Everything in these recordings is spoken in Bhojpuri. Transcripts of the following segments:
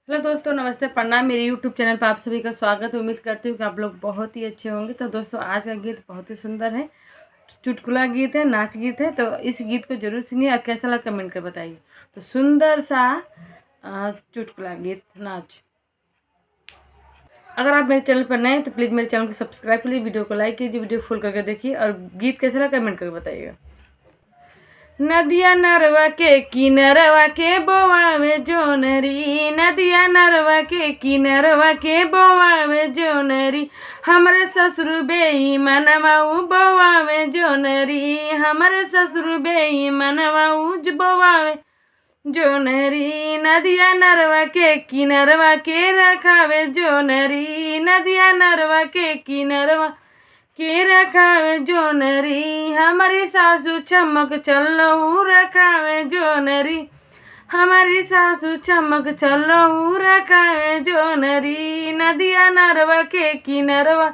हेलो दोस्तों, नमस्ते, प्रणाम। मेरे यूट्यूब चैनल पर आप सभी का स्वागत है। उम्मीद करती हूँ कि आप लोग बहुत ही अच्छे होंगे। तो दोस्तों, आज का गीत बहुत ही सुंदर है, चुटकुला गीत है, नाच गीत है। तो इस गीत को जरूर सुनिए और कैसा लगा कमेंट कर बताइए। तो सुंदर सा चुटकुला गीत नाच। अगर आप मेरे चैनल पर नए हैं तो प्लीज़ मेरे चैनल को सब्सक्राइब कीजिए, वीडियो को लाइक कीजिए, वीडियो फुल करके देखिए और गीत कैसा लगा कमेंट करके बताइएगा। नदिया नरवा के किनरवा के बोआवे जोनरी, नदिया नरवा के किनरवा के बोआवे जोनरी, हमरे ससुर बेईमानवा उ बोआवे जोनरी, हमरे ससुर बेईमानवा उ बोआवे जोनरी, नदिया नरवा के किनरवा के रखावे जोनरी, नदिया नरवा के किनरवा के रखावे जोनरी, हमारी सासू चमक चलहू रखावे जोनरी, हमारी सासू चमक चलहू रखावे जोनरी, नदिया नरवा के किनरवा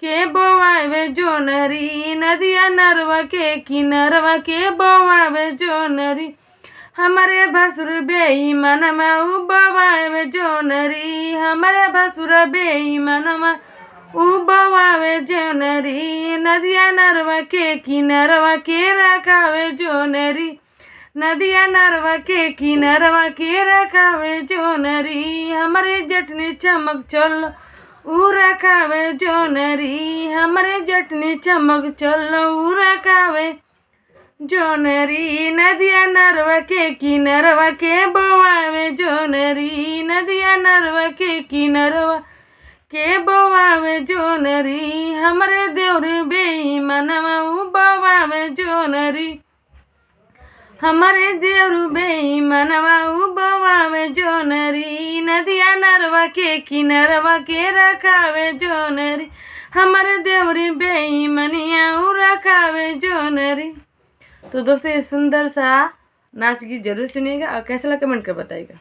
के बोआवे जोनरी, नदिया नरवा के किनरवा के बोआवे जोनरी, हमारे भसुर बेईमानवा उ बोआवे जोनरी, हमारे भसुर बेईमानवा उ बोआवे जोनरी, नदिया नरवा के किनरवा के रखावे जोनरी, नदिया नरवा के किनरवा के रखावे जोनरी, हमारे जटनी चमक चल उ रखावे जोनरी, हमारे जटनी चमक चल उ रखावे जोनरी, नदिया नरवा के किनरवा के बोआवे जोनरी, नदिया नरवा के किनरवा के बोआवे जोनरी, हमरे देवर बेईमानवा उ बोआवे जोनरी, हमारे देवर बेईमानवा उ बोआवे जोनरी, नदिया नरवा के किनरवा के रखावे जोनरी, हमारे देवर बेईमानिया उ रखावे जोनरी। तो दोस्तों, ये सुंदर सा नाच गीत जरूर सुनिएगा और कैसा लगा कमेंट कर बताइएगा।